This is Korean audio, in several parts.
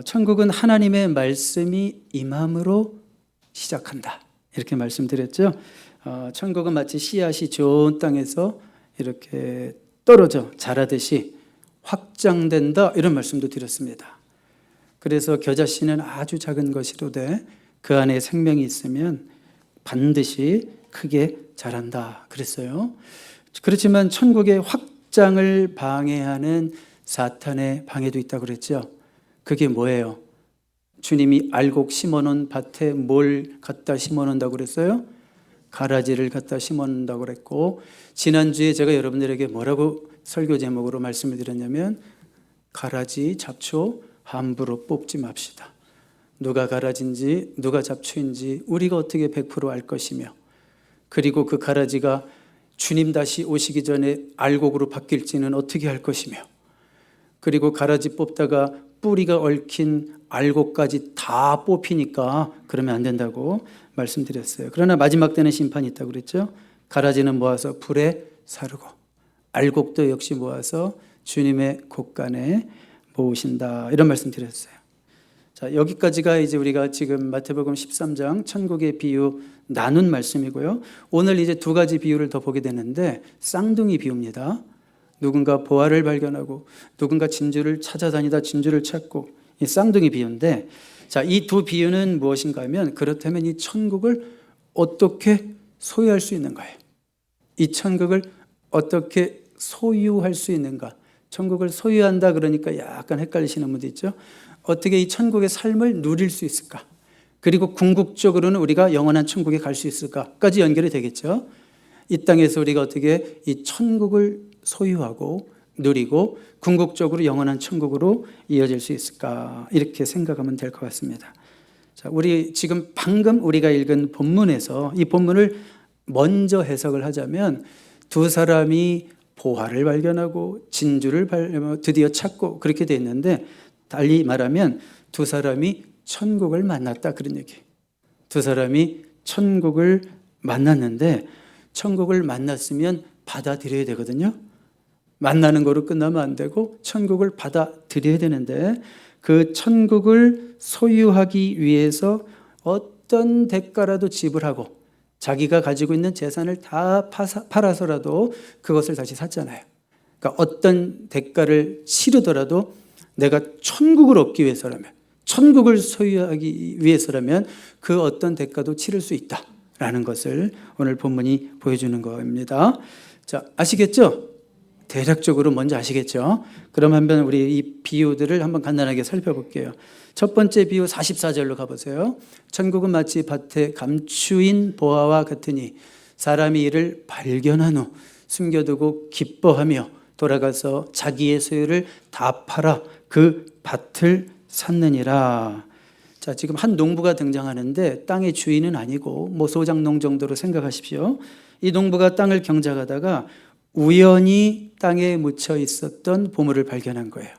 천국은 하나님의 말씀이 임함으로 시작한다, 이렇게 말씀드렸죠. 천국은 마치 씨앗이 좋은 땅에서 이렇게 떨어져 자라듯이 확장된다, 이런 말씀도 드렸습니다. 그래서 겨자씨는 아주 작은 것이로되 그 안에 생명이 있으면 반드시 크게 자란다 그랬어요. 그렇지만 천국의 확장을 방해하는 사탄의 방해도 있다고 그랬죠. 그게 뭐예요? 주님이 알곡 심어놓은 밭에 뭘 갖다 심어놓는다고 그랬어요? 가라지를 갖다 심어놓는다고 그랬고, 지난주에 제가 여러분들에게 뭐라고 설교 제목으로 말씀을 드렸냐면, 가라지, 잡초 함부로 뽑지 맙시다. 누가 가라지인지 누가 잡초인지 우리가 어떻게 100% 알 것이며, 그리고 그 가라지가 주님 다시 오시기 전에 알곡으로 바뀔지는 어떻게 할 것이며, 그리고 가라지 뽑다가 뿌리가 얽힌 알곡까지 다 뽑히니까 그러면 안 된다고 말씀드렸어요. 그러나 마지막 때는 심판이 있다고 그랬죠. 가라지는 모아서 불에 사르고 알곡도 역시 모아서 주님의 곳간에 모으신다, 이런 말씀 드렸어요. 자, 여기까지가 이제 우리가 지금 마태복음 13장 천국의 비유 나눈 말씀이고요. 오늘 이제 두 가지 비유를 더 보게 되는데, 쌍둥이 비유입니다. 누군가 보화를 발견하고 누군가 진주를 찾아다니다 진주를 찾고, 이 쌍둥이 비유인데, 자, 이 두 비유는 무엇인가 하면, 그렇다면 이 천국을 어떻게 소유할 수 있는가요? 이 천국을 어떻게 소유할 수 있는가? 천국을 소유한다 그러니까 약간 헷갈리시는 분도 있죠. 어떻게 이 천국의 삶을 누릴 수 있을까? 그리고 궁극적으로는 우리가 영원한 천국에 갈 수 있을까까지 연결이 되겠죠. 이 땅에서 우리가 어떻게 이 천국을 소유하고 누리고 궁극적으로 영원한 천국으로 이어질 수 있을까, 이렇게 생각하면 될 것 같습니다. 자, 우리 지금 방금 우리가 읽은 본문에서 이 본문을 먼저 해석을 하자면, 두 사람이 보화를 발견하고 진주를 드디어 찾고 그렇게 돼 있는데, 달리 말하면 두 사람이 천국을 만났다, 그런 얘기예요. 두 사람이 천국을 만났는데, 천국을 만났으면 받아들여야 되거든요. 만나는 거로 끝나면 안 되고 천국을 받아들여야 되는데, 그 천국을 소유하기 위해서 어떤 대가라도 지불하고 자기가 가지고 있는 재산을 다 팔아서라도 그것을 다시 샀잖아요. 그러니까 어떤 대가를 치르더라도 내가 천국을 얻기 위해서라면, 천국을 소유하기 위해서라면 그 어떤 대가도 치를 수 있다라는 것을 오늘 본문이 보여주는 겁니다. 자, 아시겠죠? 대략적으로 먼저 아시겠죠? 그럼 한번 우리 이 비유들을 한번 간단하게 살펴볼게요. 첫 번째 비유 44절로 가보세요. 천국은 마치 밭에 감추인 보화와 같으니 사람이 이를 발견한 후 숨겨두고 기뻐하며 돌아가서 자기의 소유를 다 팔아 그 밭을 샀느니라. 자, 지금 한 농부가 등장하는데 땅의 주인은 아니고 뭐 소작농 정도로 생각하십시오. 이 농부가 땅을 경작하다가 우연히 땅에 묻혀 있었던 보물을 발견한 거예요.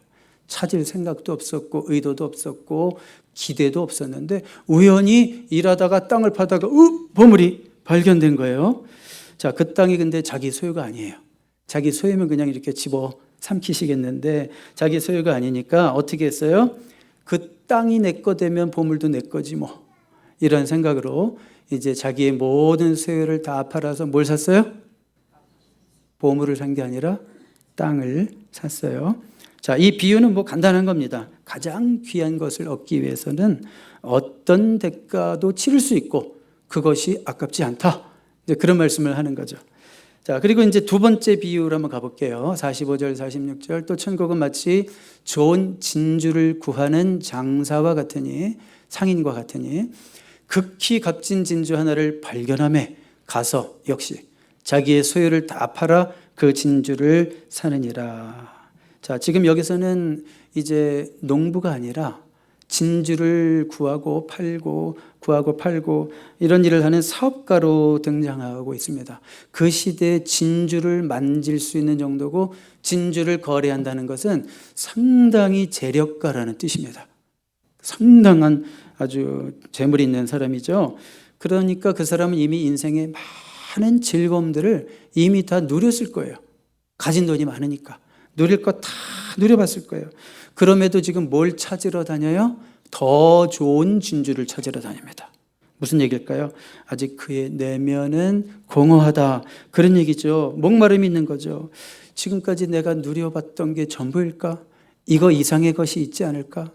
찾을 생각도 없었고 의도도 없었고 기대도 없었는데 우연히 일하다가 땅을 파다가 보물이 발견된 거예요. 자, 그 땅이 근데 자기 소유가 아니에요. 자기 소유면 그냥 이렇게 집어 삼키시겠는데 자기 소유가 아니니까 어떻게 했어요? 그 땅이 내 거 되면 보물도 내 거지 뭐, 이런 생각으로 이제 자기의 모든 소유를 다 팔아서 뭘 샀어요? 보물을 산 게 아니라 땅을 샀어요. 자, 이 비유는 뭐 간단한 겁니다. 가장 귀한 것을 얻기 위해서는 어떤 대가도 치를 수 있고 그것이 아깝지 않다, 이제 그런 말씀을 하는 거죠. 자, 그리고 이제 두 번째 비유로 한번 가볼게요. 45절, 46절. 또 천국은 마치 좋은 진주를 구하는 장사와 같으니, 상인과 같으니 극히 값진 진주 하나를 발견함에 가서 역시 자기의 소유를 다 팔아 그 진주를 사느니라. 자, 지금 여기서는 이제 농부가 아니라 진주를 구하고 팔고 구하고 팔고 이런 일을 하는 사업가로 등장하고 있습니다. 그 시대에 진주를 만질 수 있는 정도고, 진주를 거래한다는 것은 상당히 재력가라는 뜻입니다. 상당한 아주 재물이 있는 사람이죠. 그러니까 그 사람은 이미 인생의 많은 즐거움들을 이미 다 누렸을 거예요. 가진 돈이 많으니까 누릴 거 다 누려봤을 거예요. 그럼에도 지금 뭘 찾으러 다녀요? 더 좋은 진주를 찾으러 다닙니다. 무슨 얘기일까요? 아직 그의 내면은 공허하다. 그런 얘기죠. 목마름이 있는 거죠. 지금까지 내가 누려봤던 게 전부일까? 이거 이상의 것이 있지 않을까?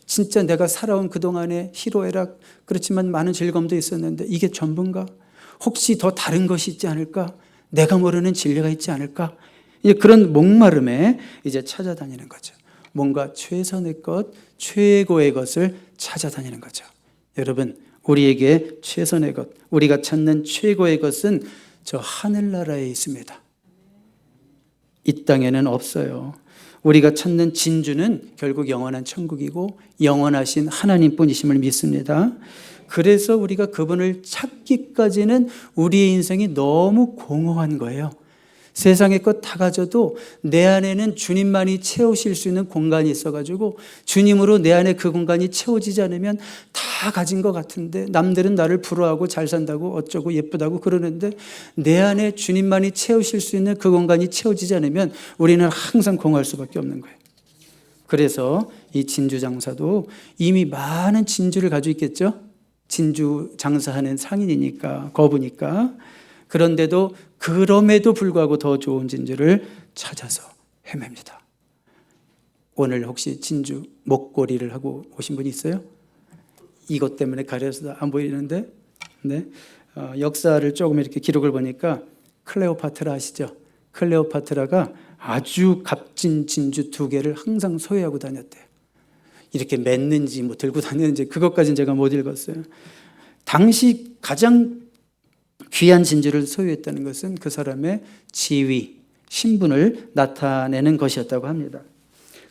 진짜 내가 살아온 그동안의 희로애락, 그렇지만 많은 즐거움도 있었는데 이게 전부인가? 혹시 더 다른 것이 있지 않을까? 내가 모르는 진리가 있지 않을까? 이제 그런 목마름에 이제 찾아다니는 거죠. 뭔가 최선의 것, 최고의 것을 찾아다니는 거죠. 여러분, 우리에게 최선의 것, 우리가 찾는 최고의 것은 저 하늘나라에 있습니다. 이 땅에는 없어요. 우리가 찾는 진주는 결국 영원한 천국이고 영원하신 하나님뿐이심을 믿습니다. 그래서 우리가 그분을 찾기까지는 우리의 인생이 너무 공허한 거예요. 세상의 것 다 가져도 내 안에는 주님만이 채우실 수 있는 공간이 있어가지고 주님으로 내 안에 그 공간이 채워지지 않으면 다 가진 것 같은데, 남들은 나를 부러워하고 잘 산다고 어쩌고 예쁘다고 그러는데 내 안에 주님만이 채우실 수 있는 그 공간이 채워지지 않으면 우리는 항상 공허할 수밖에 없는 거예요. 그래서 이 진주 장사도 이미 많은 진주를 가지고 있겠죠. 진주 장사하는 상인이니까, 거부니까. 그럼에도 불구하고 더 좋은 진주를 찾아서 헤맵니다. 오늘 혹시 진주 목걸이를 하고 오신 분이 있어요? 이것 때문에 가려서 안 보이는데, 네. 역사를 조금 이렇게 기록을 보니까 클레오파트라 아시죠? 클레오파트라가 아주 값진 진주 2개를 항상 소유하고 다녔대요. 이렇게 맸는지 뭐 들고 다녔는지 그것까지는 제가 못 읽었어요. 당시 가장 귀한 진주를 소유했다는 것은 그 사람의 지위, 신분을 나타내는 것이었다고 합니다.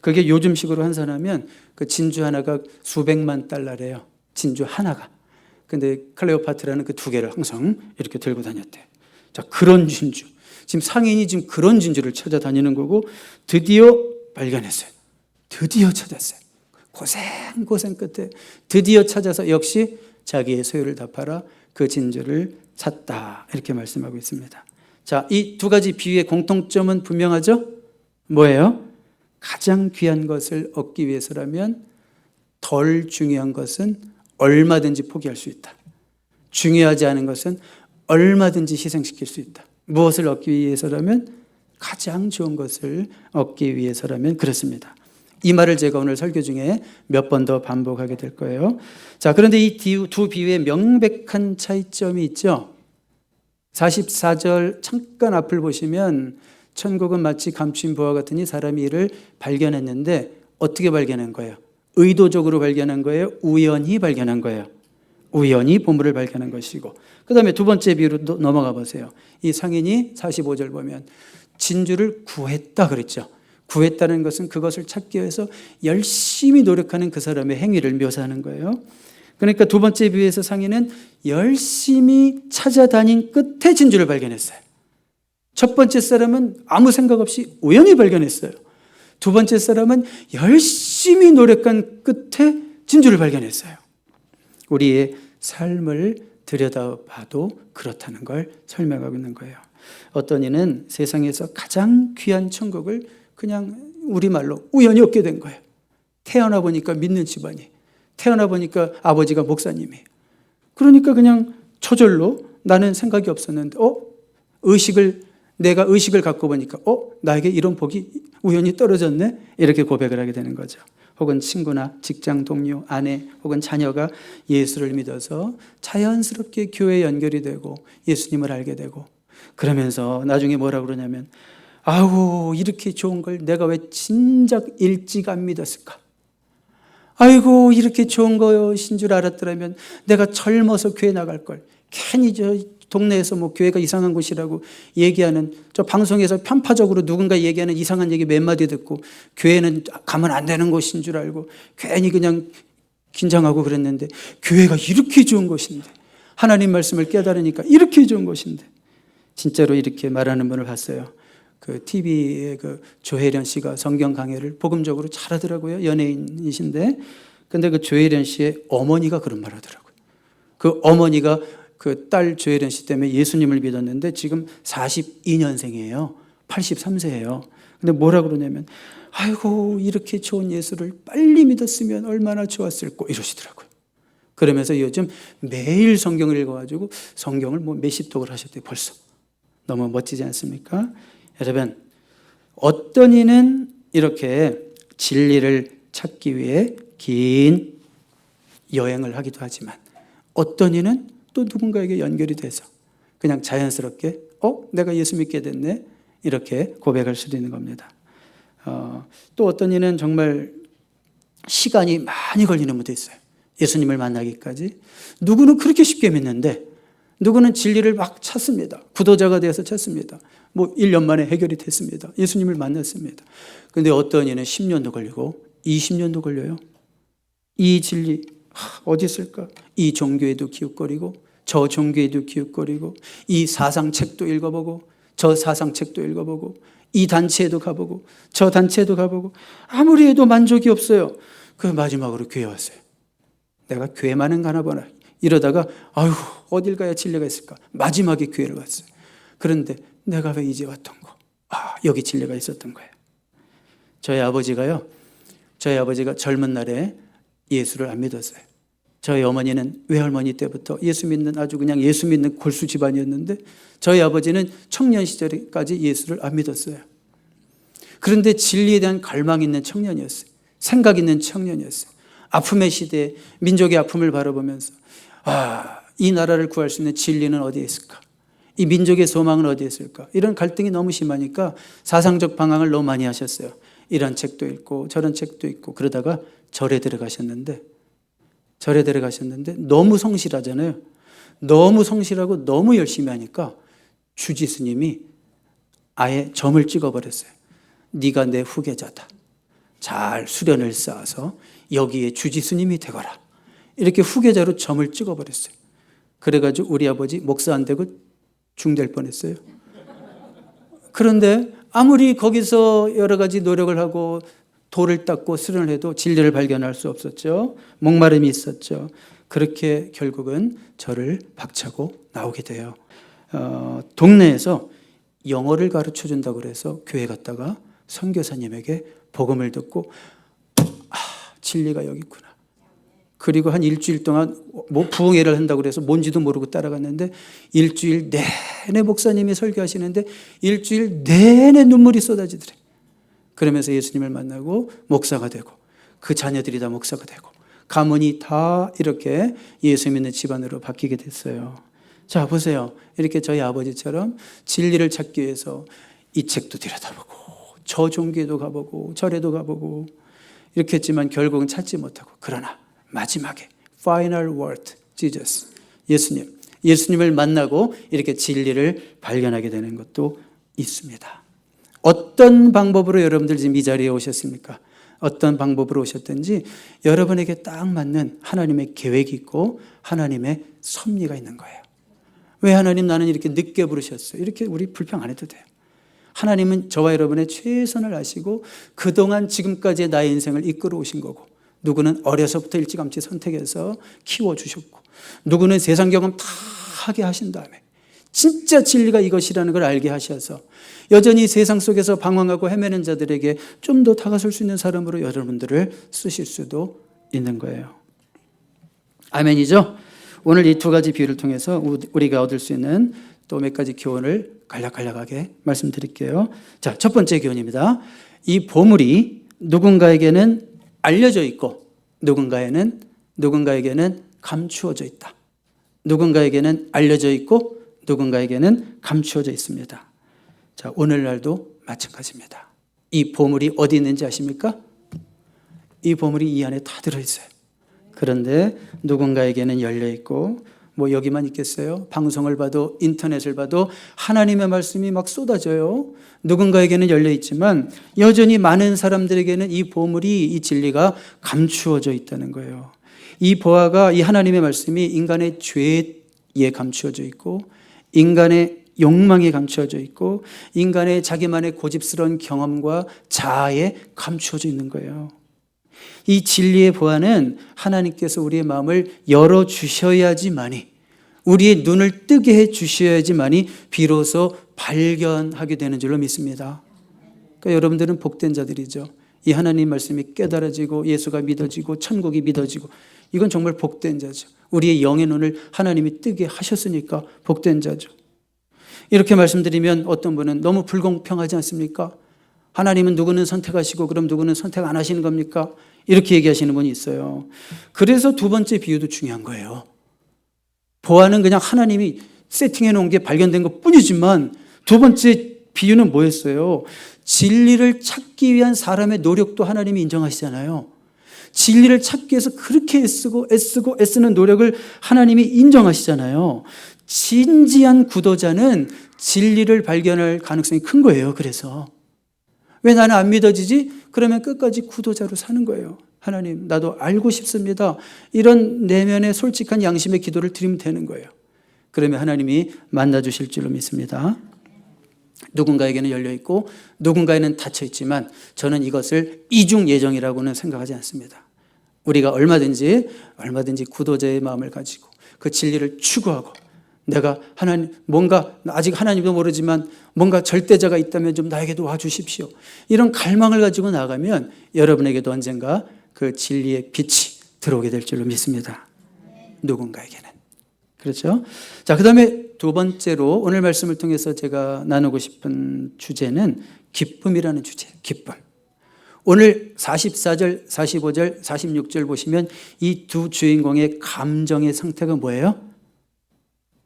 그게 요즘식으로 환산하면 그 진주 하나가 수백만 달러래요. 진주 하나가. 근데 클레오파트라는 그 2개를 항상 이렇게 들고 다녔대요. 자, 그런 진주. 지금 상인이 지금 그런 진주를 찾아다니는 거고 드디어 발견했어요. 드디어 찾았어요. 고생 끝에 드디어 찾아서 역시 자기의 소유를 다 팔아 그 진주를 찾다, 이렇게 말씀하고 있습니다. 자, 이 2가지 비유의 공통점은 분명하죠? 뭐예요? 가장 귀한 것을 얻기 위해서라면 덜 중요한 것은 얼마든지 포기할 수 있다. 중요하지 않은 것은 얼마든지 희생시킬 수 있다. 무엇을 얻기 위해서라면? 가장 좋은 것을 얻기 위해서라면 그렇습니다. 이 말을 제가 오늘 설교 중에 몇 번 더 반복하게 될 거예요. 자, 그런데 이 2 비유의 명백한 차이점이 있죠. 44절 잠깐 앞을 보시면 천국은 마치 감추인 부와 같으니 사람이 이를 발견했는데 어떻게 발견한 거예요? 의도적으로 발견한 거예요? 우연히 발견한 거예요? 우연히 보물을 발견한 것이고, 그 다음에 2번째 비유로 넘어가 보세요. 이 상인이 45절 보면 진주를 구했다 그랬죠. 구했다는 것은 그것을 찾기 위해서 열심히 노력하는 그 사람의 행위를 묘사하는 거예요. 그러니까 2번째 비유에서 상인은 열심히 찾아다닌 끝에 진주를 발견했어요. 첫 번째 사람은 아무 생각 없이 우연히 발견했어요. 2번째 사람은 열심히 노력한 끝에 진주를 발견했어요. 우리의 삶을 들여다봐도 그렇다는 걸 설명하고 있는 거예요. 어떤 이는 세상에서 가장 귀한 천국을 그냥 우리말로 우연히 얻게 된 거예요. 태어나 보니까 믿는 집안이, 태어나 보니까 아버지가 목사님이, 그러니까 그냥 저절로 나는 생각이 없었는데 내가 의식을 갖고 보니까 나에게 이런 복이 우연히 떨어졌네, 이렇게 고백을 하게 되는 거죠. 혹은 친구나 직장 동료, 아내 혹은 자녀가 예수를 믿어서 자연스럽게 교회에 연결이 되고 예수님을 알게 되고, 그러면서 나중에 뭐라고 그러냐면 아우, 이렇게 좋은 걸 내가 왜 진작 일찍 안 믿었을까? 아이고, 이렇게 좋은 것인 줄 알았더라면 내가 젊어서 교회 나갈 걸. 괜히 저 동네에서 뭐 교회가 이상한 곳이라고 얘기하는, 저 방송에서 편파적으로 누군가 얘기하는 이상한 얘기 몇 마디 듣고 교회는 가면 안 되는 곳인 줄 알고 괜히 그냥 긴장하고 그랬는데, 교회가 이렇게 좋은 곳인데, 하나님 말씀을 깨달으니까 이렇게 좋은 곳인데. 진짜로 이렇게 말하는 분을 봤어요. 그 TV에 그 조혜련 씨가 성경 강해를 복음적으로 잘하더라고요. 연예인이신데. 근데 그 조혜련 씨의 어머니가 그런 말 하더라고요. 그 어머니가 그 딸 조혜련 씨 때문에 예수님을 믿었는데 지금 42년생이에요. 83세예요. 근데 뭐라 그러냐면 아이고 이렇게 좋은 예수를 빨리 믿었으면 얼마나 좋았을꼬 이러시더라고요. 그러면서 요즘 매일 성경을 읽어가지고 성경을 뭐 몇십 독을 하셨대요. 벌써. 너무 멋지지 않습니까? 여러분, 어떤 이는 이렇게 진리를 찾기 위해 긴 여행을 하기도 하지만 어떤 이는 또 누군가에게 연결이 돼서 그냥 자연스럽게 내가 예수 믿게 됐네 이렇게 고백할 수도 있는 겁니다. 또 어떤 이는 정말 시간이 많이 걸리는 분도 있어요. 예수님을 만나기까지. 누구는 그렇게 쉽게 믿는데 누구는 진리를 막 찾습니다. 구도자가 되어서 찾습니다. 뭐 1년 만에 해결이 됐습니다. 예수님을 만났습니다. 그런데 어떤 이는 10년도 걸리고 20년도 걸려요. 이 진리 어디 있을까? 이 종교에도 기웃거리고 저 종교에도 기웃거리고 이 사상책도 읽어보고 저 사상책도 읽어보고 이 단체에도 가보고 저 단체에도 가보고 아무리 해도 만족이 없어요. 그 마지막으로 교회 왔어요. 내가 교회만은 가나 보나 이러다가 아유 어딜 가야 진리가 있을까? 마지막에 교회를 왔어요. 그런데 내가 왜 이제 왔던 거? 여기 진리가 있었던 거예요. 저희 아버지가 젊은 날에 예수를 안 믿었어요. 저희 어머니는 외할머니 때부터 예수 믿는 아주 그냥 예수 믿는 골수 집안이었는데 저희 아버지는 청년 시절까지 예수를 안 믿었어요. 그런데 진리에 대한 갈망 있는 청년이었어요. 생각 있는 청년이었어요. 아픔의 시대에 민족의 아픔을 바라보면서 이 나라를 구할 수 있는 진리는 어디에 있을까? 이 민족의 소망은 어디에 있을까? 이런 갈등이 너무 심하니까 사상적 방황을 너무 많이 하셨어요. 이런 책도 읽고 저런 책도 읽고 그러다가 절에 들어가셨는데 너무 성실하잖아요. 너무 성실하고 너무 열심히 하니까 주지 스님이 아예 점을 찍어버렸어요. 네가 내 후계자다. 잘 수련을 쌓아서 여기에 주지 스님이 되거라. 이렇게 후계자로 점을 찍어버렸어요. 그래가지고 우리 아버지 목사 안 되고 중될 뻔했어요. 그런데 아무리 거기서 여러 가지 노력을 하고 돌을 닦고 수련을 해도 진리를 발견할 수 없었죠. 목마름이 있었죠. 그렇게 결국은 저를 박차고 나오게 돼요. 동네에서 영어를 가르쳐준다고 그래서 교회 갔다가 선교사님에게 복음을 듣고 진리가 여기 있구나. 그리고 한 일주일 동안 부흥회를 한다고 그래서 뭔지도 모르고 따라갔는데 일주일 내내 목사님이 설교하시는데 일주일 내내 눈물이 쏟아지더래. 그러면서 예수님을 만나고 목사가 되고 그 자녀들이 다 목사가 되고 가문이 다 이렇게 예수 믿는 집안으로 바뀌게 됐어요. 자 보세요. 이렇게 저희 아버지처럼 진리를 찾기 위해서 이 책도 들여다보고 저 종교에도 가보고 절에도 가보고 이렇게 했지만 결국은 찾지 못하고 그러나 마지막에 Final Word, Jesus, 예수님을 만나고 이렇게 진리를 발견하게 되는 것도 있습니다. 어떤 방법으로 여러분들 지금 이 자리에 오셨습니까? 어떤 방법으로 오셨든지 여러분에게 딱 맞는 하나님의 계획이 있고 하나님의 섭리가 있는 거예요. 왜 하나님 나는 이렇게 늦게 부르셨어요? 이렇게 우리 불평 안 해도 돼요. 하나님은 저와 여러분의 최선을 아시고 그동안 지금까지의 나의 인생을 이끌어 오신 거고 누구는 어려서부터 일찌감치 선택해서 키워주셨고 누구는 세상 경험 다 하게 하신 다음에 진짜 진리가 이것이라는 걸 알게 하셔서 여전히 세상 속에서 방황하고 헤매는 자들에게 좀 더 다가설 수 있는 사람으로 여러분들을 쓰실 수도 있는 거예요. 아멘이죠? 오늘 이 두 가지 비유를 통해서 우리가 얻을 수 있는 또 몇 가지 교훈을 간략하게 말씀드릴게요. 자, 첫 번째 교훈입니다. 이 보물이 누군가에게는 알려져 있고 누군가에게는 감추어져 있다. 누군가에게는 알려져 있고 누군가에게는 감추어져 있습니다. 자, 오늘날도 마찬가지입니다. 이 보물이 어디 있는지 아십니까? 이 보물이 이 안에 다 들어있어요. 그런데 누군가에게는 열려있고 뭐 여기만 있겠어요? 방송을 봐도 인터넷을 봐도 하나님의 말씀이 막 쏟아져요. 누군가에게는 열려있지만 여전히 많은 사람들에게는 이 보물이 이 진리가 감추어져 있다는 거예요. 이 보화가 이 하나님의 말씀이 인간의 죄에 감추어져 있고 인간의 욕망에 감추어져 있고 인간의 자기만의 고집스러운 경험과 자아에 감추어져 있는 거예요. 이 진리의 보화는 하나님께서 우리의 마음을 열어주셔야지만이 우리의 눈을 뜨게 해주셔야지만이 비로소 발견하게 되는 줄로 믿습니다. 그러니까 여러분들은 복된 자들이죠. 이 하나님 말씀이 깨달아지고 예수가 믿어지고 천국이 믿어지고 이건 정말 복된 자죠. 우리의 영의 눈을 하나님이 뜨게 하셨으니까 복된 자죠. 이렇게 말씀드리면 어떤 분은 너무 불공평하지 않습니까? 하나님은 누구는 선택하시고 그럼 누구는 선택 안 하시는 겁니까? 이렇게 얘기하시는 분이 있어요. 그래서 두 번째 비유도 중요한 거예요. 보아는 그냥 하나님이 세팅해 놓은 게 발견된 것 뿐이지만 두 번째 비유는 뭐였어요? 진리를 찾기 위한 사람의 노력도 하나님이 인정하시잖아요. 진리를 찾기 위해서 그렇게 애쓰는 노력을 하나님이 인정하시잖아요. 진지한 구도자는 진리를 발견할 가능성이 큰 거예요. 그래서 왜 나는 안 믿어지지? 그러면 끝까지 구도자로 사는 거예요. 하나님, 나도 알고 싶습니다. 이런 내면의 솔직한 양심의 기도를 드리면 되는 거예요. 그러면 하나님이 만나주실 줄로 믿습니다. 누군가에게는 열려있고 누군가에는 닫혀있지만 저는 이것을 이중 예정이라고는 생각하지 않습니다. 우리가 얼마든지 구도자의 마음을 가지고 그 진리를 추구하고 내가 하나님 뭔가 아직 하나님도 모르지만 뭔가 절대자가 있다면 좀 나에게도 와주십시오. 이런 갈망을 가지고 나가면 여러분에게도 언젠가 그 진리의 빛이 들어오게 될 줄로 믿습니다. 누군가에게는. 그렇죠? 자, 그 다음에 두 번째로 오늘 말씀을 통해서 제가 나누고 싶은 주제는 기쁨이라는 주제예요. 기쁨. 오늘 44절, 45절, 46절 보시면 이 두 주인공의 감정의 상태가 뭐예요?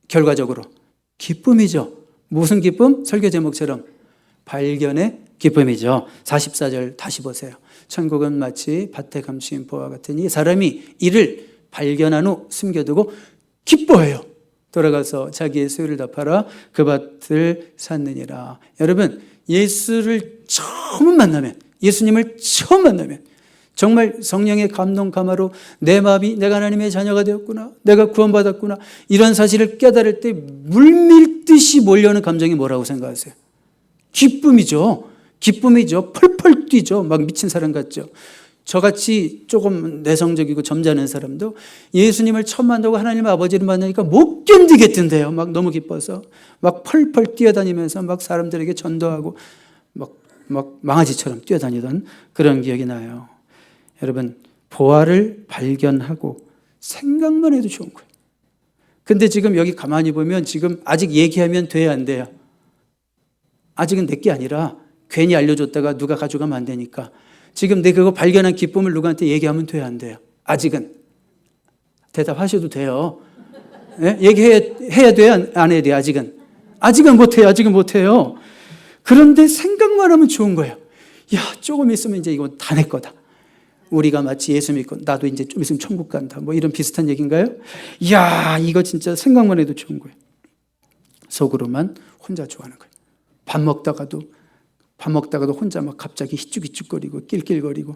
결과적으로 기쁨이죠. 무슨 기쁨? 설교 제목처럼 발견의 기쁨이죠. 44절 다시 보세요. 천국은 마치 밭에 감추인 보와 같으니 사람이 이를 발견한 후 숨겨두고 기뻐해요. 돌아가서 자기의 소유를 다 팔아 그 밭을 샀느니라. 여러분, 예수님을 처음 만나면 정말 성령의 감동 감화로 내 마음이 내가 하나님의 자녀가 되었구나, 내가 구원받았구나, 이런 사실을 깨달을 때 물밀듯이 몰려오는 감정이 뭐라고 생각하세요? 기쁨이죠. 펄펄 뛰죠. 막 미친 사람 같죠. 저같이 조금 내성적이고 점잖은 사람도 예수님을 처음 만나고 하나님 아버지를 만나니까 못 견디겠던데요. 막 너무 기뻐서 막 펄펄 뛰어다니면서 막 사람들에게 전도하고 막 망아지처럼 뛰어다니던 그런 기억이 나요. 여러분, 보화를 발견하고 생각만 해도 좋은 거예요. 근데 지금 여기 가만히 보면 지금 아직 얘기하면 돼야 안 돼요? 아직은 내게 아니라 괜히 알려줬다가 누가 가져가면 안 되니까 지금 내 그거 발견한 기쁨을 누구한테 얘기하면 돼야 안 돼요? 아직은. 대답하셔도 돼요. 네? 얘기해야 돼요? 안 해야 돼요? 아직은 못해요. 그런데 생각만 하면 좋은 거예요. 야, 조금 있으면 이제 이거 다 내 거다. 우리가 마치 예수 믿고 나도 이제 좀 있으면 천국 간다. 뭐 이런 비슷한 얘기인가요? 야, 이거 진짜 생각만 해도 좋은 거예요. 속으로만 혼자 좋아하는 거예요. 밥 먹다가도 혼자 막 갑자기 희죽희죽거리고 낄낄거리고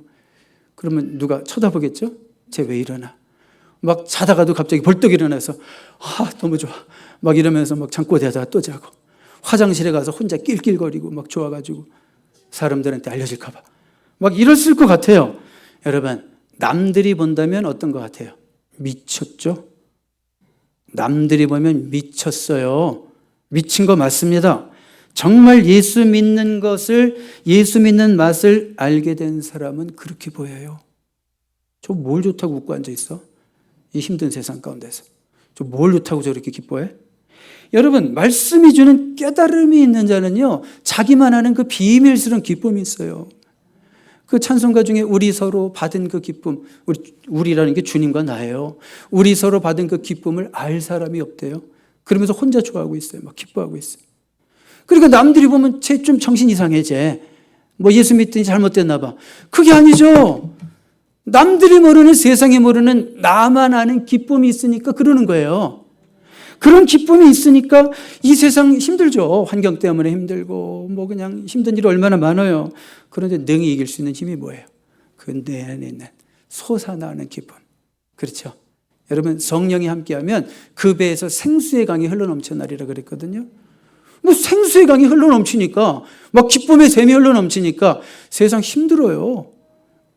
그러면 누가 쳐다보겠죠? 쟤 왜 이러나? 막 자다가도 갑자기 벌떡 일어나서 너무 좋아. 막 이러면서 막 잠꼬 대다가 또 자고 화장실에 가서 혼자 낄낄거리고 막 좋아가지고 사람들한테 알려질까 봐 막 이랬을 것 같아요. 여러분, 남들이 본다면 어떤 것 같아요? 미쳤죠? 남들이 보면 미쳤어요. 미친 거 맞습니다. 정말 예수 믿는 맛을 알게 된 사람은 그렇게 보여요. 저 뭘 좋다고 웃고 앉아있어? 이 힘든 세상 가운데서. 저 뭘 좋다고 저렇게 기뻐해? 여러분, 말씀이 주는 깨달음이 있는 자는요, 자기만 아는 그 비밀스러운 기쁨이 있어요. 그 찬송가 중에 우리 서로 받은 그 기쁨, 우리라는 게 주님과 나예요. 우리 서로 받은 그 기쁨을 알 사람이 없대요. 그러면서 혼자 좋아하고 있어요. 막 기뻐하고 있어요. 그러니까 남들이 보면 쟤 좀 정신 이상해, 쟤. 뭐 예수 믿더니 잘못됐나 봐. 그게 아니죠. 남들이 모르는, 세상이 모르는 나만 아는 기쁨이 있으니까 그러는 거예요. 그런 기쁨이 있으니까 이 세상 힘들죠. 환경 때문에 힘들고 뭐 그냥 힘든 일이 얼마나 많아요. 그런데 능히 이길 수 있는 힘이 뭐예요? 그 내 안에 있는 솟아나는 기쁨. 그렇죠? 여러분, 성령이 함께하면 그 배에서 생수의 강이 흘러넘쳐나리라 그랬거든요. 뭐 생수의 강이 흘러넘치니까 막 기쁨의 샘이 흘러넘치니까 세상 힘들어요.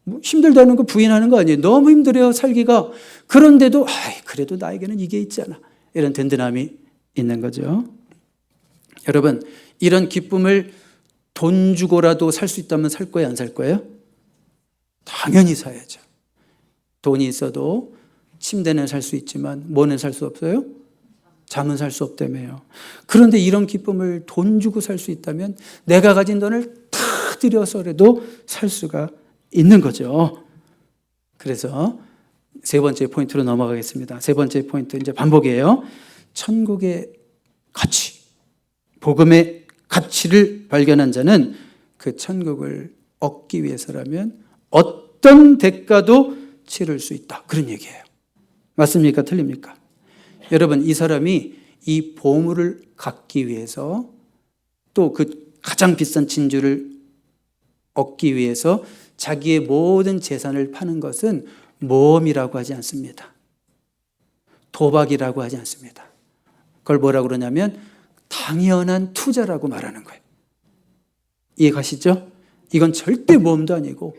뭐 힘들다는 거 부인하는 거 아니에요. 너무 힘들어요, 살기가. 그런데도 그래도 나에게는 이게 있잖아. 이런 든든함이 있는 거죠. 여러분, 이런 기쁨을 돈 주고라도 살 수 있다면 살 거예요, 안 살 거예요? 당연히 사야죠. 돈이 있어도 침대는 살 수 있지만 뭐는 살 수 없어요? 잠은 살 수 없다며요. 그런데 이런 기쁨을 돈 주고 살 수 있다면 내가 가진 돈을 다 들여서라도 살 수가 있는 거죠. 그래서 세 번째 포인트로 넘어가겠습니다. 세 번째 포인트 이제 반복이에요. 천국의 가치, 복음의 가치를 발견한 자는 그 천국을 얻기 위해서라면 어떤 대가도 치를 수 있다. 그런 얘기예요. 맞습니까? 틀립니까? 여러분, 이 사람이 이 보물을 갖기 위해서 또 그 가장 비싼 진주를 얻기 위해서 자기의 모든 재산을 파는 것은 모험이라고 하지 않습니다. 도박이라고 하지 않습니다. 그걸 뭐라고 그러냐면 당연한 투자라고 말하는 거예요. 이해 가시죠? 이건 절대 모험도 아니고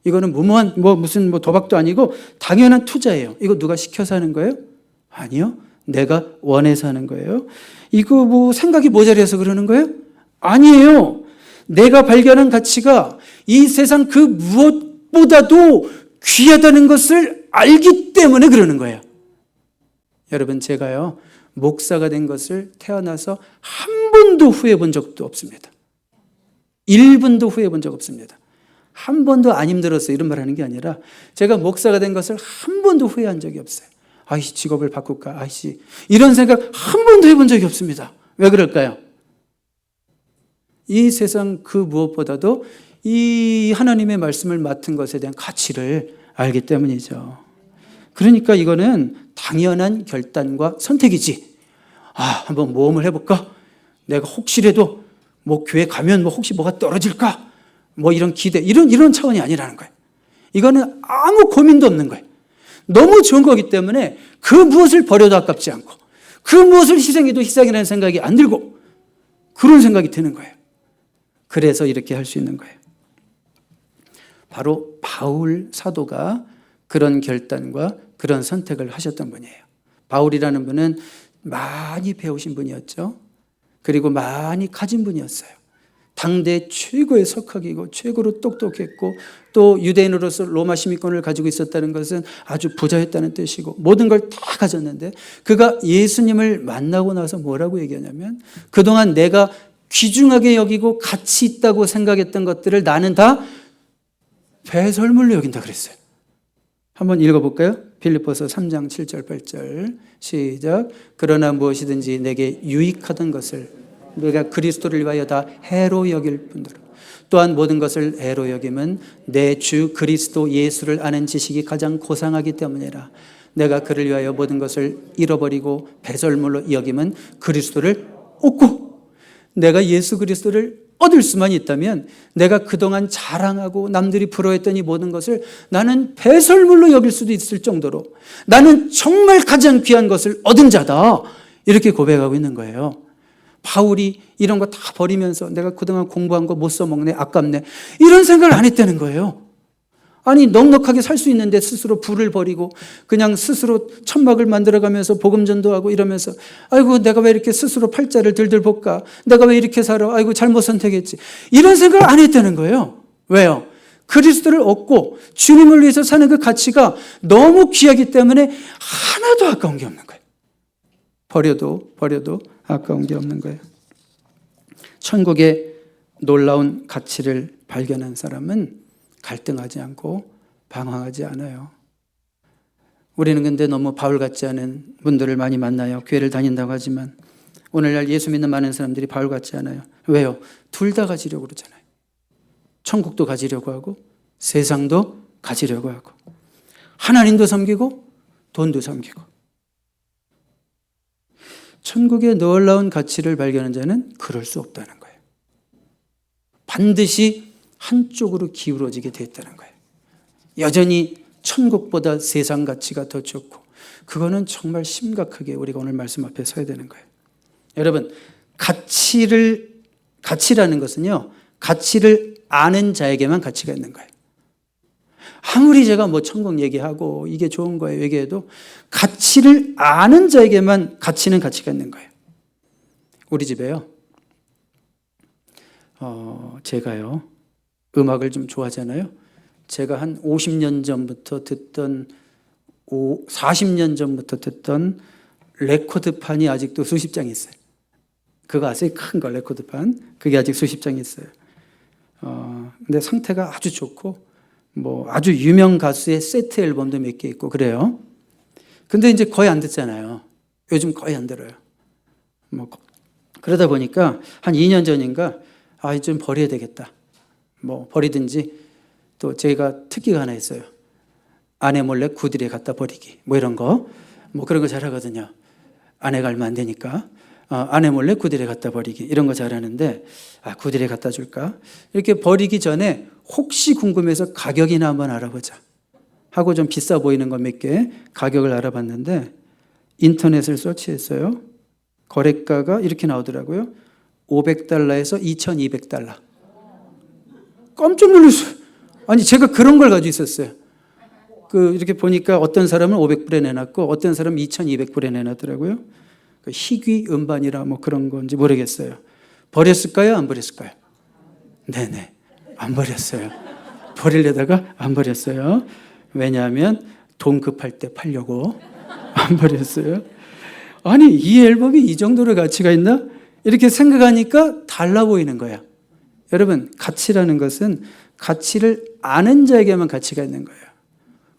이거는 무모한 무슨 도박도 아니고 당연한 투자예요. 이거 누가 시켜서 하는 거예요? 아니요. 내가 원해서 하는 거예요. 이거 생각이 모자라서 그러는 거예요? 아니에요. 내가 발견한 가치가 이 세상 그 무엇보다도 귀하다는 것을 알기 때문에 그러는 거예요. 여러분, 제가요 목사가 된 것을 태어나서 한 번도 후회해 본 적도 없습니다. 1분도 후회해 본 적 없습니다. 한 번도 안 힘들었어요 이런 말 하는 게 아니라 제가 목사가 된 것을 한 번도 후회한 적이 없어요. 아이씨, 직업을 바꿀까? 아이씨, 이런 생각 한 번도 해본 적이 없습니다. 왜 그럴까요? 이 세상 그 무엇보다도 이 하나님의 말씀을 맡은 것에 대한 가치를 알기 때문이죠. 그러니까 이거는 당연한 결단과 선택이지. 한번 모험을 해볼까? 내가 혹시라도 교회 가면 혹시 뭐가 떨어질까? 이런 기대, 이런 차원이 아니라는 거예요. 이거는 아무 고민도 없는 거예요. 너무 좋은 거기 때문에 그 무엇을 버려도 아깝지 않고 그 무엇을 희생해도 희생이라는 생각이 안 들고 그런 생각이 드는 거예요. 그래서 이렇게 할 수 있는 거예요. 바로 바울 사도가 그런 결단과 그런 선택을 하셨던 분이에요. 바울이라는 분은 많이 배우신 분이었죠. 그리고 많이 가진 분이었어요. 당대 최고의 석학이고 최고로 똑똑했고 또 유대인으로서 로마 시민권을 가지고 있었다는 것은 아주 부자였다는 뜻이고 모든 걸 다 가졌는데 그가 예수님을 만나고 나서 뭐라고 얘기하냐면 그동안 내가 귀중하게 여기고 가치 있다고 생각했던 것들을 나는 다 배설물로 여긴다 그랬어요. 한번 읽어볼까요? 빌립보서 3장 7절 8절 시작. 그러나 무엇이든지 내게 유익하던 것을 내가 그리스도를 위하여 다 해로 여길 뿐더러 또한 모든 것을 해로 여김은 내 주 그리스도 예수를 아는 지식이 가장 고상하기 때문이라. 내가 그를 위하여 모든 것을 잃어버리고 배설물로 여김은 그리스도를 얻고 내가 예수 그리스도를 얻을 수만 있다면 내가 그동안 자랑하고 남들이 부러워했던 이 모든 것을 나는 배설물로 여길 수도 있을 정도로 나는 정말 가장 귀한 것을 얻은 자다. 이렇게 고백하고 있는 거예요. 바울이 이런 거 다 버리면서 내가 그동안 공부한 거 못 써먹네, 아깝네, 이런 생각을 안 했다는 거예요. 아니, 넉넉하게 살 수 있는데 스스로 부를 버리고 그냥 스스로 천막을 만들어가면서 복음 전도하고 이러면서 아이고 내가 왜 이렇게 스스로 팔자를 들들 볶아, 내가 왜 이렇게 살아, 아이고 잘못 선택했지, 이런 생각을 안 했다는 거예요. 왜요? 그리스도를 얻고 주님을 위해서 사는 그 가치가 너무 귀하기 때문에 하나도 아까운 게 없는 거예요. 버려도 아까운 게 없는 거예요. 천국의 놀라운 가치를 발견한 사람은 갈등하지 않고 방황하지 않아요. 우리는 근데 너무 바울 같지 않은 분들을 많이 만나요. 교회를 다닌다고 하지만 오늘날 예수 믿는 많은 사람들이 바울 같지 않아요. 왜요? 둘 다 가지려고 그러잖아요. 천국도 가지려고 하고 세상도 가지려고 하고 하나님도 섬기고 돈도 섬기고. 천국의 놀라운 가치를 발견한 자는 그럴 수 없다는 거예요. 반드시 한쪽으로 기울어지게 됐다는 거예요. 여전히 천국보다 세상 가치가 더 좋고, 그거는 정말 심각하게 우리가 오늘 말씀 앞에 서야 되는 거예요. 여러분, 가치라는 것은요, 가치를 아는 자에게만 가치가 있는 거예요. 아무리 제가 천국 얘기하고 이게 좋은 거예요 얘기해도 가치를 아는 자에게만 가치가 있는 거예요. 우리 집에요, 제가요, 음악을 좀 좋아하잖아요. 제가 한 50년 전부터 듣던, 40년 전부터 듣던 레코드판이 아직도 수십 장 있어요. 그거 아세요? 큰 거 레코드판. 그게 아직 수십 장 있어요. 근데 상태가 아주 좋고, 뭐 아주 유명 가수의 세트 앨범도 몇 개 있고 그래요. 근데 이제 거의 안 듣잖아요. 요즘 거의 안 들어요. 뭐 그러다 보니까 한 2년 전인가 좀 버려야 되겠다. 뭐 버리든지, 또 제가 특기가 하나 있어요. 아내 몰래 구들에 갖다 버리기. 뭐 이런 거. 뭐 그런 거 잘하거든요. 아내가 얼마 안 되니까. 아내 몰래 구들에 갖다 버리기. 이런 거 잘하는데, 구들에 갖다 줄까? 이렇게 버리기 전에 혹시 궁금해서 가격이나 한번 알아보자 하고 좀 비싸 보이는 거 몇 개 가격을 알아봤는데, 인터넷을 서치했어요. 거래가가 이렇게 나오더라고요. $500에서 $2,200. 깜짝 놀랐어요. 아니, 제가 그런 걸 가지고 있었어요. 이렇게 보니까 어떤 사람은 500불에 내놨고 어떤 사람은 2,200불에 내놨더라고요. 희귀 음반이라 뭐 그런 건지 모르겠어요. 버렸을까요? 안 버렸을까요? 네네. 안 버렸어요. 버리려다가 안 버렸어요. 왜냐하면 돈 급할 때 팔려고 안 버렸어요. 아니, 이 앨범이 이 정도로 가치가 있나? 이렇게 생각하니까 달라 보이는 거야. 여러분, 가치라는 것은 가치를 아는 자에게만 가치가 있는 거예요.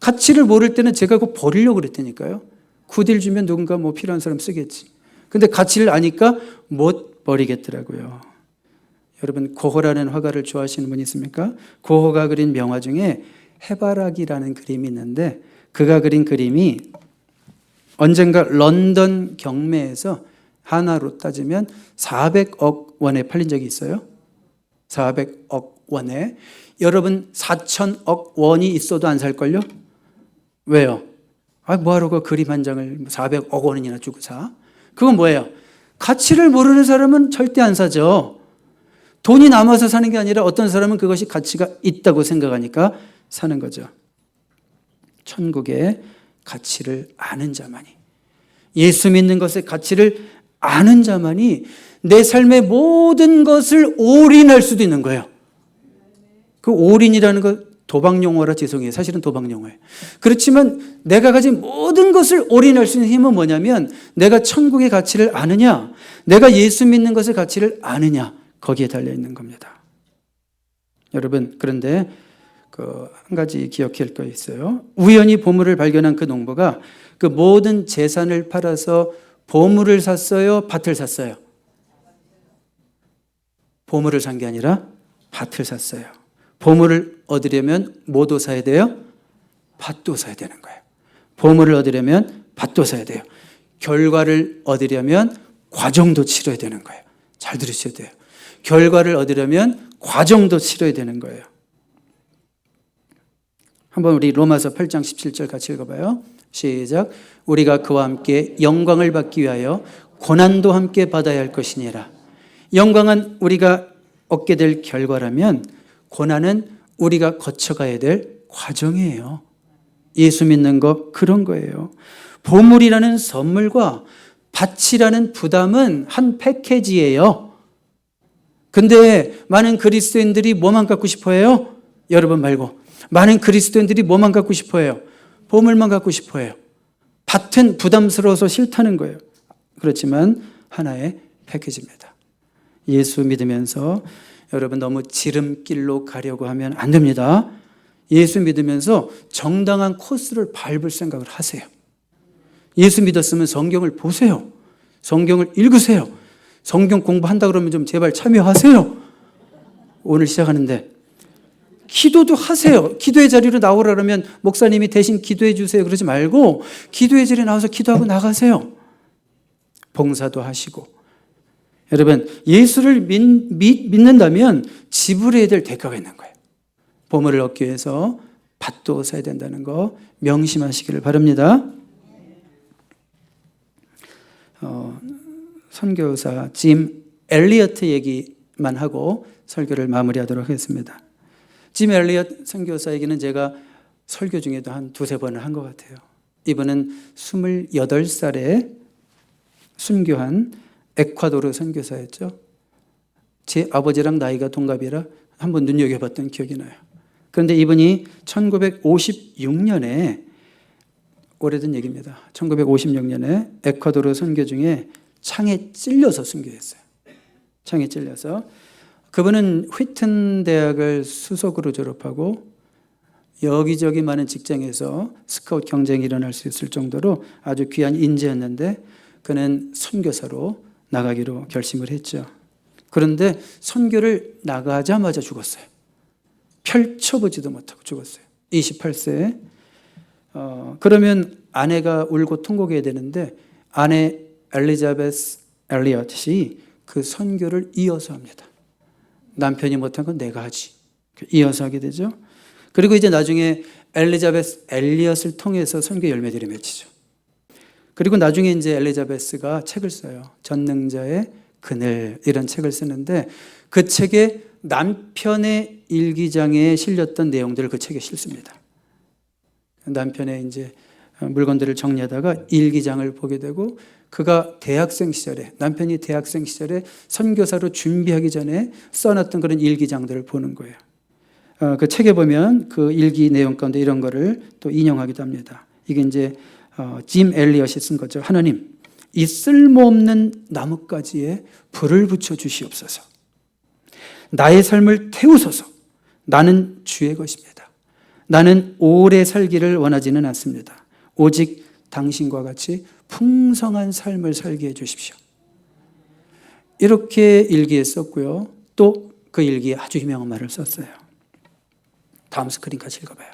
가치를 모를 때는 제가 그거 버리려고 그랬다니까요. 구딜 주면 누군가 뭐 필요한 사람 쓰겠지. 근데 가치를 아니까 못 버리겠더라고요. 여러분, 고호라는 화가를 좋아하시는 분 있습니까? 고호가 그린 명화 중에 해바라기라는 그림이 있는데, 그가 그린 그림이 언젠가 런던 경매에서 하나로 따지면 400억 원에 팔린 적이 있어요. 400억 원에. 여러분, 4천억 원이 있어도 안 살걸요? 왜요? 뭐하러 그 그림 한 장을 400억 원이나 주고 사? 그건 뭐예요? 가치를 모르는 사람은 절대 안 사죠. 돈이 남아서 사는 게 아니라 어떤 사람은 그것이 가치가 있다고 생각하니까 사는 거죠. 천국의 가치를 아는 자만이, 예수 믿는 것의 가치를 아는 자만이 내 삶의 모든 것을 올인할 수도 있는 거예요. 그 올인이라는 것 도박 용어라 죄송해요. 사실은 도박 용어예요. 그렇지만 내가 가진 모든 것을 올인할 수 있는 힘은 뭐냐면, 내가 천국의 가치를 아느냐, 내가 예수 믿는 것의 가치를 아느냐, 거기에 달려 있는 겁니다. 여러분, 그런데 한 가지 기억할 거 있어요. 우연히 보물을 발견한 그 농부가 그 모든 재산을 팔아서 보물을 샀어요, 밭을 샀어요? 보물을 산 게 아니라 밭을 샀어요. 보물을 얻으려면 뭐도 사야 돼요? 밭도 사야 되는 거예요. 보물을 얻으려면 밭도 사야 돼요. 결과를 얻으려면 과정도 치러야 되는 거예요. 잘 들으셔야 돼요. 결과를 얻으려면 과정도 치러야 되는 거예요. 한번 우리 로마서 8장 17절 같이 읽어봐요. 시작. 우리가 그와 함께 영광을 받기 위하여 고난도 함께 받아야 할 것이니라. 영광은 우리가 얻게 될 결과라면, 고난은 우리가 거쳐가야 될 과정이에요. 예수 믿는 거 그런 거예요. 보물이라는 선물과 밭이라는 부담은 한 패키지예요. 근데 많은 그리스도인들이 뭐만 갖고 싶어 해요? 여러분 말고 많은 그리스도인들이 뭐만 갖고 싶어 해요? 보물만 갖고 싶어 해요. 밭은 부담스러워서 싫다는 거예요. 그렇지만 하나의 패키지입니다. 예수 믿으면서 여러분 너무 지름길로 가려고 하면 안 됩니다. 예수 믿으면서 정당한 코스를 밟을 생각을 하세요. 예수 믿었으면 성경을 보세요. 성경을 읽으세요. 성경 공부한다 그러면 좀 제발 참여하세요. 오늘 시작하는데 기도도 하세요. 기도의 자리로 나오라 그러면 목사님이 대신 기도해 주세요 그러지 말고 기도의 자리에 나와서 기도하고 나가세요. 봉사도 하시고. 여러분, 예수를 믿는다면 지불해야 될 대가가 있는 거예요. 보물을 얻기 위해서 밭도 사야 된다는 거 명심하시기를 바랍니다. 선교사 짐 엘리어트 얘기만 하고 설교를 마무리하도록 하겠습니다. 짐 엘리어트 선교사 얘기는 제가 설교 중에도 한 두세 번을 한 것 같아요. 이분은 28살에 순교한 에콰도르 선교사였죠. 제 아버지랑 나이가 동갑이라 한번 눈여겨봤던 기억이 나요. 그런데 이분이 1956년에, 오래된 얘기입니다. 1956년에 에콰도르 선교 중에 창에 찔려서 순교했어요. 창에 찔려서. 그분은 휘튼 대학을 수석으로 졸업하고 여기저기 많은 직장에서 스카우트 경쟁이 일어날 수 있을 정도로 아주 귀한 인재였는데 그는 선교사로 나가기로 결심을 했죠. 그런데 선교를 나가자마자 죽었어요. 펼쳐보지도 못하고 죽었어요. 28세에. 그러면 아내가 울고 통곡해야 되는데 아내 엘리자베스 엘리엇이 그 선교를 이어서 합니다. 남편이 못한 건 내가 하지. 이어서 하게 되죠. 그리고 이제 나중에 엘리자베스 엘리엇을 통해서 선교 열매들이 맺히죠. 그리고 나중에 이제 엘리자베스가 책을 써요. 전능자의 그늘, 이런 책을 쓰는데 그 책에 남편의 일기장에 실렸던 내용들을 그 책에 실습니다. 남편의 이제 물건들을 정리하다가 일기장을 보게 되고 그가 대학생 시절에, 남편이 대학생 시절에 선교사로 준비하기 전에 써놨던 그런 일기장들을 보는 거예요. 그 책에 보면 그 일기 내용 가운데 이런 거를 또 인용하기도 합니다. 이게 이제 짐 엘리엇이 쓴 거죠. 하나님, 이 쓸모없는 나뭇가지에 불을 붙여 주시옵소서. 나의 삶을 태우소서. 나는 주의 것입니다. 나는 오래 살기를 원하지는 않습니다. 오직 당신과 같이 풍성한 삶을 살게 해 주십시오. 이렇게 일기에 썼고요. 또 그 일기에 아주 유명한 말을 썼어요. 다음 스크린 같이 읽어봐요.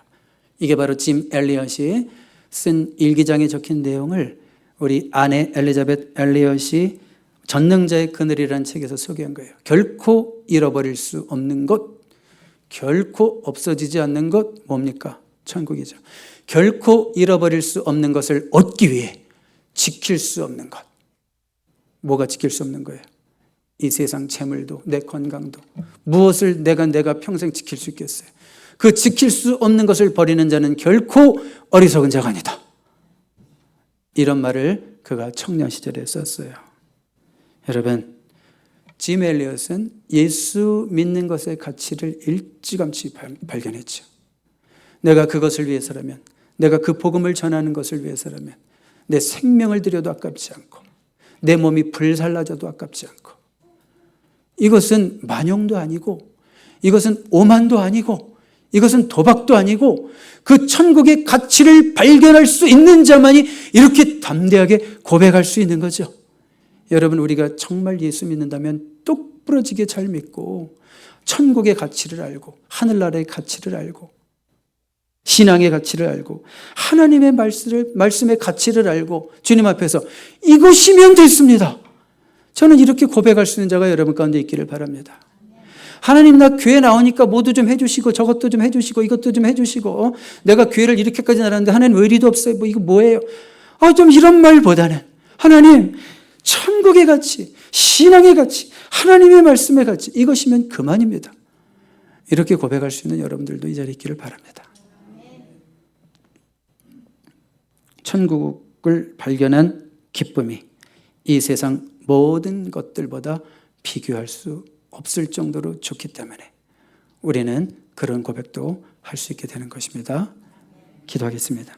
이게 바로 짐 엘리엇이 쓴 일기장에 적힌 내용을 우리 아내 엘리자베트 엘리엇이 전능자의 그늘이라는 책에서 소개한 거예요. 결코 잃어버릴 수 없는 것, 결코 없어지지 않는 것, 뭡니까? 천국이죠. 결코 잃어버릴 수 없는 것을 얻기 위해 지킬 수 없는 것. 뭐가 지킬 수 없는 거예요? 이 세상 재물도, 내 건강도. 무엇을 내가 평생 지킬 수 있겠어요? 그 지킬 수 없는 것을 버리는 자는 결코 어리석은 자가 아니다. 이런 말을 그가 청년 시절에 썼어요. 여러분, 짐 엘리엇은 예수 믿는 것의 가치를 일찌감치 발견했죠. 내가 그것을 위해서라면, 내가 그 복음을 전하는 것을 위해서라면 내 생명을 들여도 아깝지 않고 내 몸이 불살라져도 아깝지 않고, 이것은 만용도 아니고 이것은 오만도 아니고 이것은 도박도 아니고 그 천국의 가치를 발견할 수 있는 자만이 이렇게 담대하게 고백할 수 있는 거죠. 여러분, 우리가 정말 예수 믿는다면 똑부러지게 잘 믿고 천국의 가치를 알고 하늘나라의 가치를 알고 신앙의 가치를 알고 하나님의 말씀의 가치를 알고 주님 앞에서 이것이면 됐습니다. 저는 이렇게 고백할 수 있는 자가 여러분 가운데 있기를 바랍니다. 하나님, 나 교회 나오니까 뭐도 좀 해주시고 저것도 좀 해주시고 이것도 좀 해주시고 내가 교회를 이렇게까지 나왔는데 하나님 왜 이리도 없어요? 뭐 이거 뭐예요? 좀 이런 말보다는 하나님, 천국의 가치, 신앙의 가치, 하나님의 말씀의 가치, 이것이면 그만입니다. 이렇게 고백할 수 있는 여러분들도 이 자리에 있기를 바랍니다. 천국을 발견한 기쁨이 이 세상 모든 것들보다 비교할 수 없을 정도로 좋기 때문에 우리는 그런 고백도 할 수 있게 되는 것입니다. 기도하겠습니다.